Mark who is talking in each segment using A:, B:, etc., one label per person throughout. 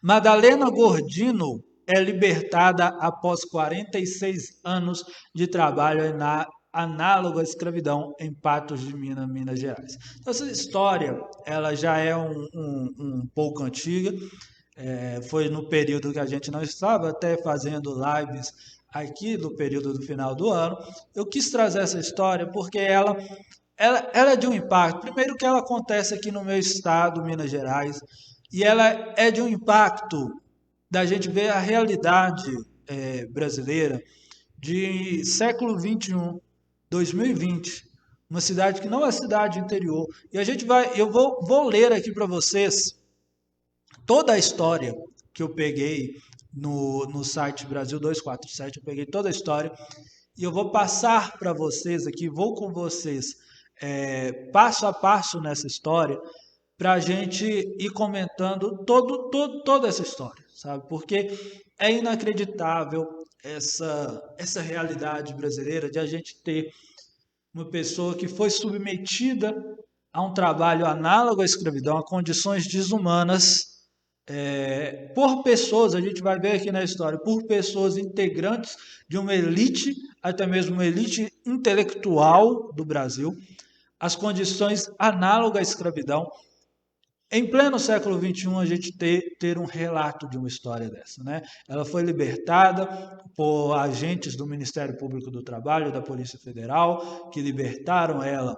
A: Madalena Gordino é libertada após 46 anos de trabalho análogo à escravidão em Patos de Minas, Minas Gerais. Então, essa história ela já é um pouco antiga, foi no período que a gente não estava até fazendo lives aqui do período do final do ano. Eu quis trazer essa história porque ela é de um impacto. Primeiro que ela acontece aqui no meu estado, Minas Gerais, e ela é de um impacto da gente ver a realidade brasileira de século 21, 2020, uma cidade que não é cidade interior. E a gente vai, eu vou ler aqui para vocês toda a história que eu peguei no site Brasil 247, eu peguei toda a história e eu vou passar para vocês aqui, vou com vocês passo a passo nessa história, para a gente ir comentando toda essa história, sabe? Porque é inacreditável essa realidade brasileira de a gente ter uma pessoa que foi submetida a um trabalho análogo à escravidão, a condições desumanas, por pessoas, a gente vai ver aqui na história, por pessoas integrantes de uma elite, até mesmo uma elite intelectual do Brasil, as condições análogas à escravidão. Em pleno século XXI, a gente ter um relato de uma história dessa, né? Ela foi libertada por agentes do Ministério Público do Trabalho, da Polícia Federal, que libertaram ela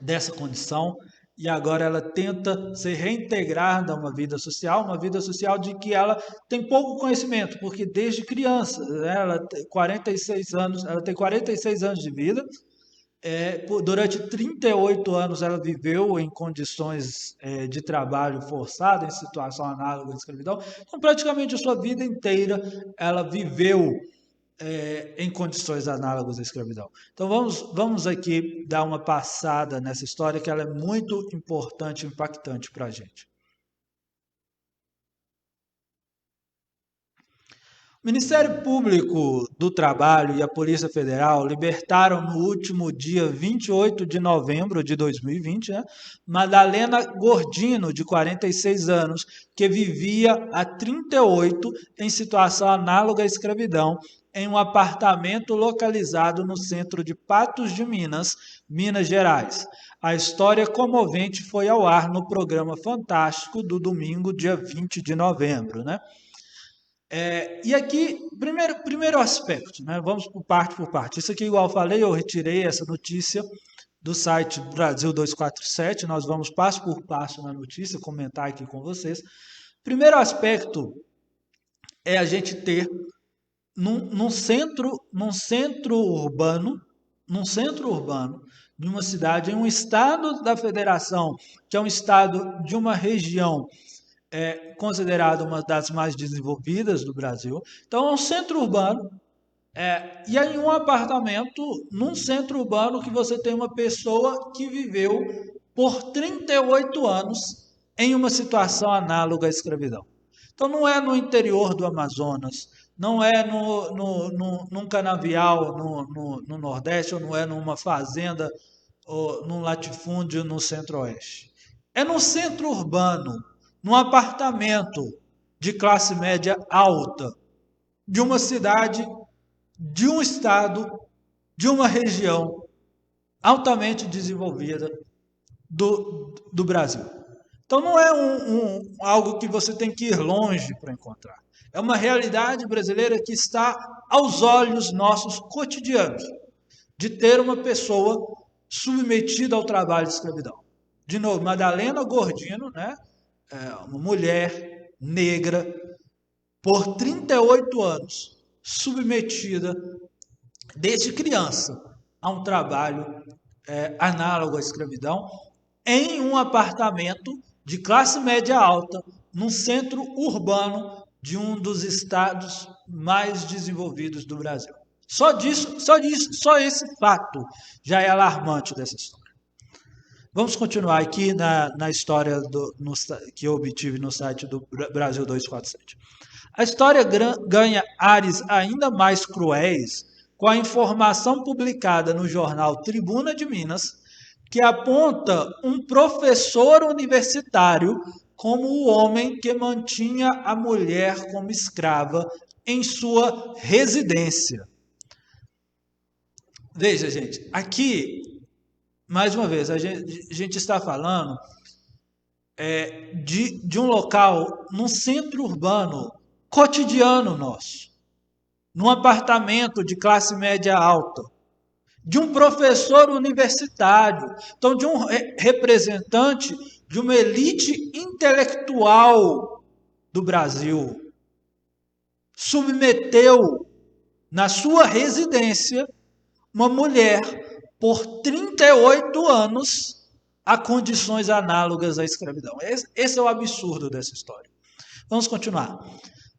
A: dessa condição e agora ela tenta se reintegrar a uma vida social de que ela tem pouco conhecimento, porque desde criança, né, ela tem 46 anos, ela tem 46 anos de vida, durante 38 anos ela viveu em condições de trabalho forçado, em situação análoga à escravidão. Então, praticamente a sua vida inteira ela viveu em condições análogas à escravidão. Então, vamos aqui dar uma passada nessa história que ela é muito importante e impactante para a gente. O Ministério Público do Trabalho e a Polícia Federal libertaram no último dia 28 de novembro de 2020, né, Madalena Gordino, de 46 anos, que vivia há 38 em situação análoga à escravidão, em um apartamento localizado no centro de Patos de Minas, Minas Gerais. A história comovente foi ao ar no programa Fantástico do domingo, dia 20 de novembro, né? E aqui, primeiro aspecto, né? Vamos por parte. Isso aqui, igual eu falei, eu retirei essa notícia do site Brasil 247. Nós vamos passo por passo na notícia, comentar aqui com vocês. Primeiro aspecto é a gente ter num centro urbano de uma cidade, em um estado da federação, que é um estado de uma região considerada uma das mais desenvolvidas do Brasil. Então, é um centro urbano, e aí um apartamento num centro urbano que você tem uma pessoa que viveu por 38 anos em uma situação análoga à escravidão. Então, não é no interior do Amazonas, não é num canavial no Nordeste, ou não é numa fazenda ou num latifúndio no Centro-Oeste. É no centro urbano, num apartamento de classe média alta, de uma cidade, de um estado, de uma região altamente desenvolvida do Brasil. Então não é algo que você tem que ir longe para encontrar. É uma realidade brasileira que está aos olhos nossos cotidianos, de ter uma pessoa submetida ao trabalho de escravidão. De novo, Madalena Gordino, né? Uma mulher negra, por 38 anos, submetida, desde criança, a um trabalho análogo à escravidão, em um apartamento de classe média alta, num centro urbano de um dos estados mais desenvolvidos do Brasil. Só esse fato já é alarmante dessa história. Vamos continuar aqui na história que eu obtive no site do Brasil 247. A história ganha ares ainda mais cruéis com a informação publicada no jornal Tribuna de Minas, que aponta um professor universitário como o homem que mantinha a mulher como escrava em sua residência. Veja, gente, aqui, mais uma vez, a gente está falando de um local, num centro urbano cotidiano nosso, num apartamento de classe média alta, de um professor universitário, então de um representante de uma elite intelectual do Brasil, submeteu na sua residência uma mulher por 38 anos a condições análogas à escravidão. Esse é o absurdo dessa história. Vamos continuar.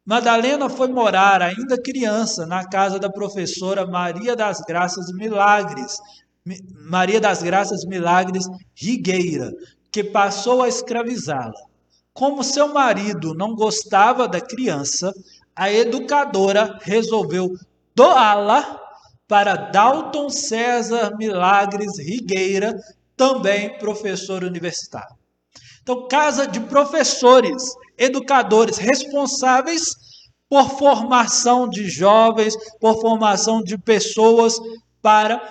A: Madalena foi morar, ainda criança, na casa da professora Maria das Graças Milagres Rigueira, que passou a escravizá-la. Como seu marido não gostava da criança, a educadora resolveu doá-la para Dalton César Milagres Rigueira, também professor universitário. Então, casa de professores, educadores responsáveis por formação de jovens, por formação de pessoas para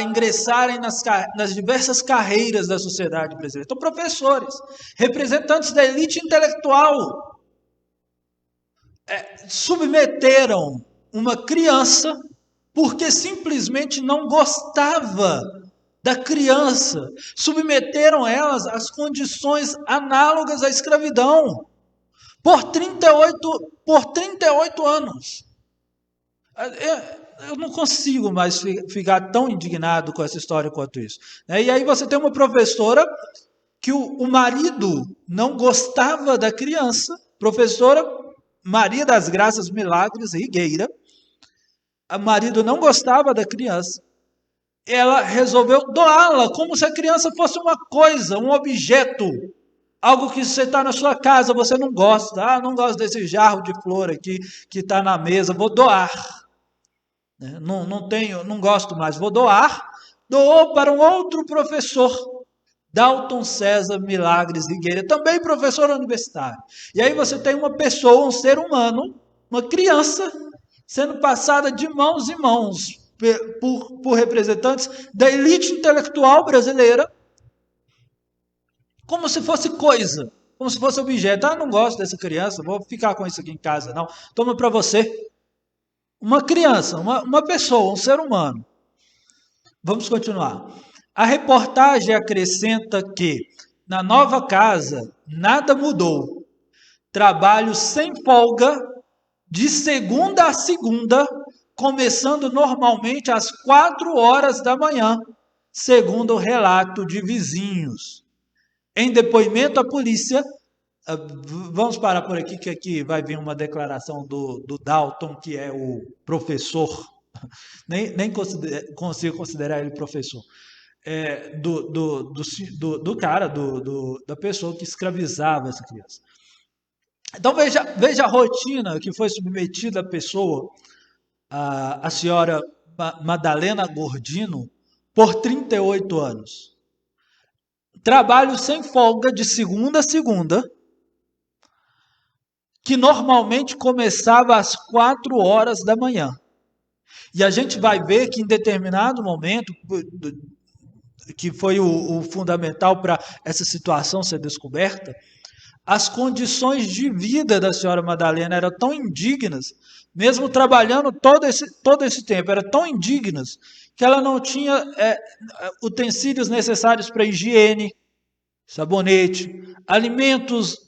A: ingressarem nas diversas carreiras da sociedade brasileira. Então, professores, representantes da elite intelectual, submeteram uma criança porque simplesmente não gostava da criança, submeteram elas às condições análogas à escravidão por 38 anos. Eu não consigo mais ficar tão indignado com essa história quanto isso. E aí você tem uma professora que o marido não gostava da criança, professora Maria das Graças Milagres Rigueira, o marido não gostava da criança, ela resolveu doá-la como se a criança fosse uma coisa, um objeto, algo que você está na sua casa, você não gosta, não gosto desse jarro de flor aqui que está na mesa, vou doar. Não gosto mais, vou doar. Doou para um outro professor, Dalton César Milagres Rigueira, também professor universitário. E aí você tem uma pessoa, um ser humano, uma criança, sendo passada de mãos em mãos por representantes da elite intelectual brasileira, como se fosse coisa, como se fosse objeto. Não gosto dessa criança, vou ficar com isso aqui em casa, não. Toma para você. Uma criança, uma pessoa, um ser humano. Vamos continuar. A reportagem acrescenta que, na nova casa, nada mudou. Trabalho sem folga, de segunda a segunda, começando normalmente às 4 horas da manhã, segundo o relato de vizinhos. Em depoimento à polícia, vamos parar por aqui, que aqui vai vir uma declaração do Dalton, que é o professor, nem consigo considerar ele professor, do cara, da pessoa que escravizava essa criança. Então veja a rotina que foi submetida a pessoa, a senhora Madalena Gordino, por 38 anos. Trabalho sem folga de segunda a segunda, que normalmente começava às 4 horas da manhã. E a gente vai ver que em determinado momento, que foi o fundamental para essa situação ser descoberta, as condições de vida da senhora Madalena eram tão indignas, mesmo trabalhando todo esse tempo, eram tão indignas, que ela não tinha utensílios necessários para higiene, sabonete, alimentos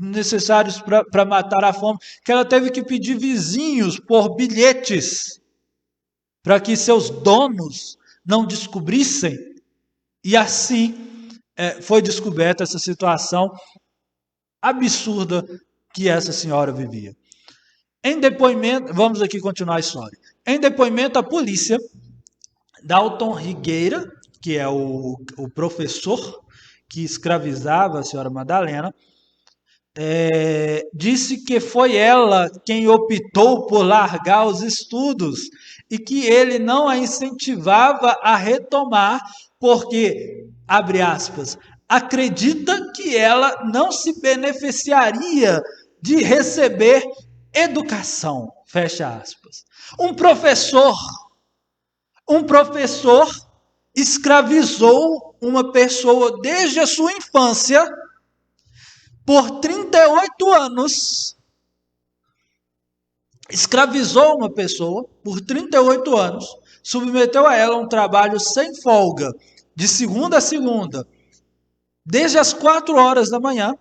A: necessários para matar a fome, que ela teve que pedir vizinhos por bilhetes para que seus donos não descobrissem. E assim foi descoberta essa situação absurda que essa senhora vivia. Em depoimento, vamos aqui continuar a história. Em depoimento à polícia, Dalton Rigueira, que é o professor que escravizava a senhora Madalena, disse que foi ela quem optou por largar os estudos e que ele não a incentivava a retomar porque, abre aspas, acredita que ela não se beneficiaria de receber educação. Fecha aspas. Um professor escravizou uma pessoa desde a sua infância por 38 anos. Escravizou uma pessoa por 38 anos, submeteu a ela um trabalho sem folga, de segunda a segunda, desde as 4 horas da manhã,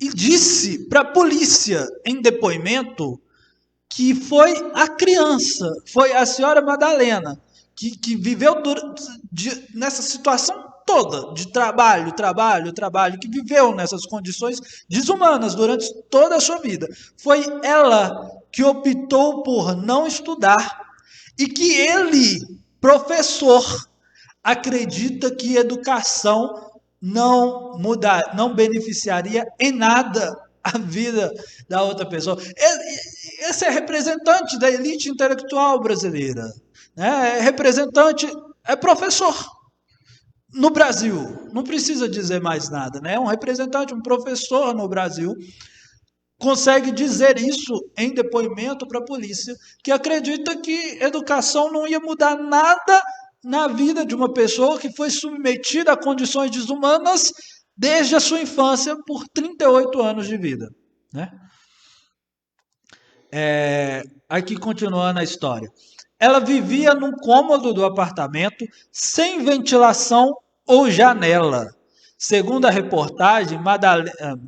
A: e disse para a polícia, em depoimento, que foi a criança, foi a senhora Madalena, que viveu nessa situação toda de trabalho, que viveu nessas condições desumanas durante toda a sua vida. Foi ela que optou por não estudar e que ele, professor, acredita que educação não beneficiaria em nada a vida da outra pessoa. Esse é representante da elite intelectual brasileira, né? É professor no Brasil. Não precisa dizer mais nada, né? Um representante, um professor no Brasil consegue dizer isso em depoimento para a polícia, que acredita que educação não ia mudar nada na vida de uma pessoa que foi submetida a condições desumanas desde a sua infância por 38 anos de vida, né? Aqui continuando a história. Ela vivia num cômodo do apartamento sem ventilação ou janela. Segundo a reportagem, Madalena,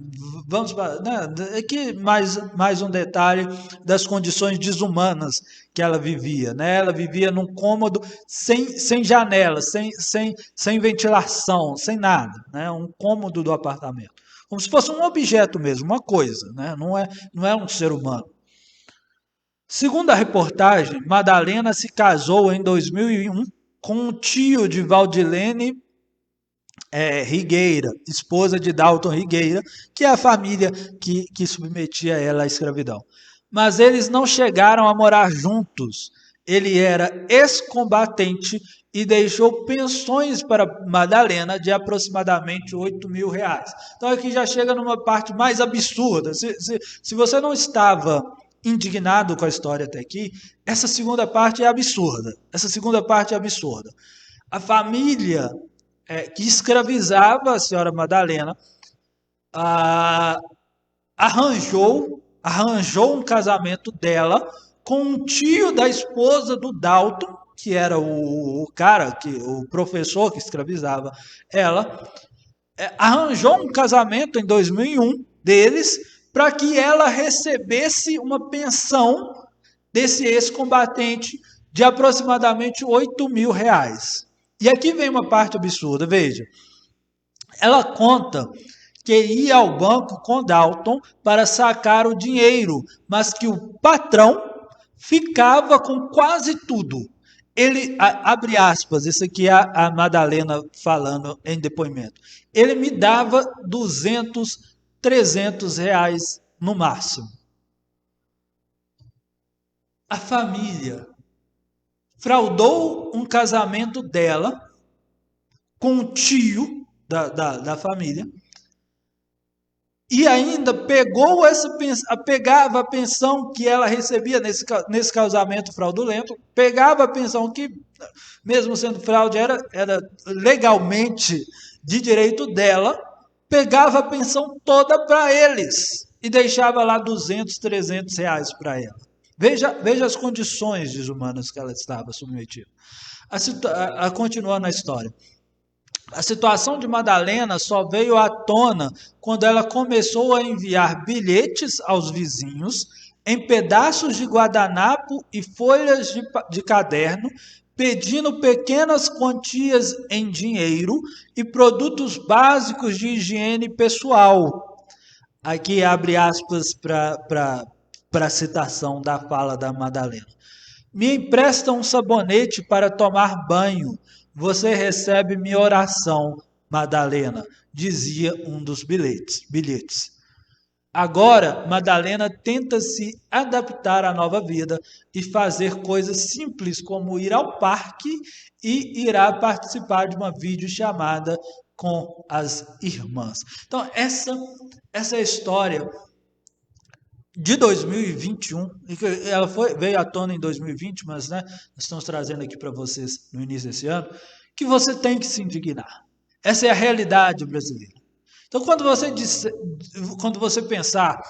A: vamos para, né, aqui mais um detalhe das condições desumanas que ela vivia, né? Ela vivia num cômodo sem janela, sem ventilação, sem nada, né? Um cômodo do apartamento, como se fosse um objeto mesmo, uma coisa, né? Não é um ser humano. Segundo a reportagem, Madalena se casou em 2001 com um tio de Valdilene Rigueira, esposa de Dalton Rigueira, que é a família que submetia ela à escravidão. Mas eles não chegaram a morar juntos. Ele era ex-combatente e deixou pensões para Madalena de aproximadamente R$ 8.000. Então aqui já chega numa parte mais absurda. Se você não estava indignado com a história até aqui, essa segunda parte é absurda. A família que escravizava a senhora Madalena arranjou um casamento dela com um tio da esposa do Dalton, que era o professor que escravizava ela, arranjou um casamento em 2001 deles para que ela recebesse uma pensão desse ex-combatente de aproximadamente R$ 8.000. E aqui vem uma parte absurda, veja. Ela conta que ia ao banco com Dalton para sacar o dinheiro, mas que o patrão ficava com quase tudo. Ele, abre aspas, isso aqui é a Madalena falando em depoimento. Ele me dava 200, 300 reais no máximo. A família fraudou um casamento dela com um tio da família e ainda pegava a pensão que ela recebia nesse casamento fraudulento, pegava a pensão que, mesmo sendo fraude, era legalmente de direito dela, pegava a pensão toda para eles e deixava lá 200, 300 reais para ela. Veja as condições desumanas que ela estava submetida. Continuando a história. A situação de Madalena só veio à tona quando ela começou a enviar bilhetes aos vizinhos em pedaços de guardanapo e folhas de caderno, pedindo pequenas quantias em dinheiro e produtos básicos de higiene pessoal. Aqui abre aspas para a citação da fala da Madalena. Me empresta um sabonete para tomar banho. Você recebe minha oração, Madalena, dizia um dos bilhetes. Agora, Madalena tenta se adaptar à nova vida e fazer coisas simples como ir ao parque e irá participar de uma videochamada com as irmãs. Então, essa é a história de 2021, ela veio à tona em 2020, mas né, nós estamos trazendo aqui para vocês no início desse ano, que você tem que se indignar. Essa é a realidade brasileira. Então, quando você pensar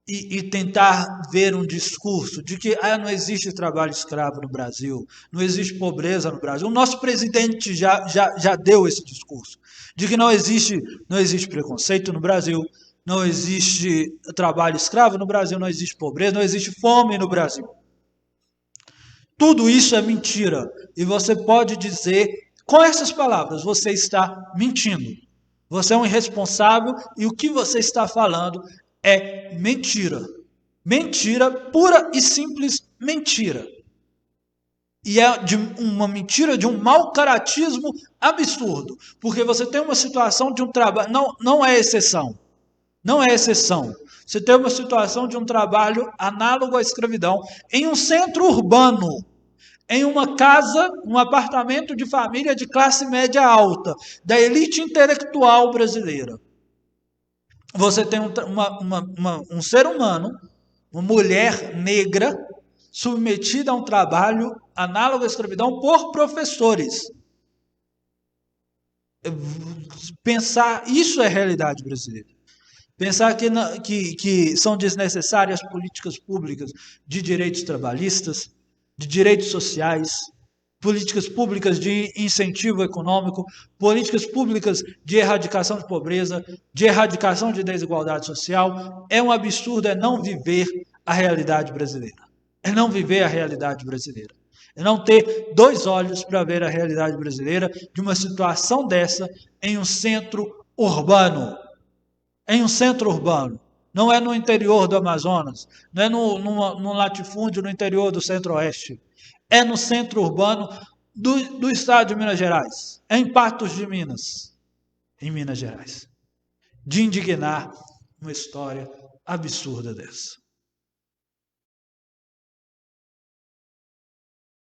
A: e tentar ver um discurso de que não existe trabalho escravo no Brasil, não existe pobreza no Brasil, o nosso presidente já deu esse discurso, de que não existe preconceito no Brasil, não existe trabalho escravo no Brasil, não existe pobreza, não existe fome no Brasil. Tudo isso é mentira. E você pode dizer, com essas palavras, você está mentindo. Você é um irresponsável e o que você está falando é mentira. Mentira, pura e simples mentira. E é uma mentira de um mau caratismo absurdo. Porque você tem uma situação de um trabalho, não é exceção. Não é exceção. Você tem uma situação de um trabalho análogo à escravidão em um centro urbano, em uma casa, um apartamento de família de classe média alta, da elite intelectual brasileira. Você tem um ser humano, uma mulher negra, submetida a um trabalho análogo à escravidão por professores. Pensar, isso é a realidade brasileira. Pensar que são desnecessárias políticas públicas de direitos trabalhistas, de direitos sociais, políticas públicas de incentivo econômico, políticas públicas de erradicação de pobreza, de erradicação de desigualdade social, é um absurdo, é não viver a realidade brasileira. É não viver a realidade brasileira. É não ter dois olhos para ver a realidade brasileira de uma situação dessa em um centro urbano. Em um centro urbano. Não é no interior do Amazonas, não é num latifúndio no interior do Centro-Oeste. É no centro urbano do estado de Minas Gerais. É em Patos de Minas, em Minas Gerais. De indignar uma história absurda dessa.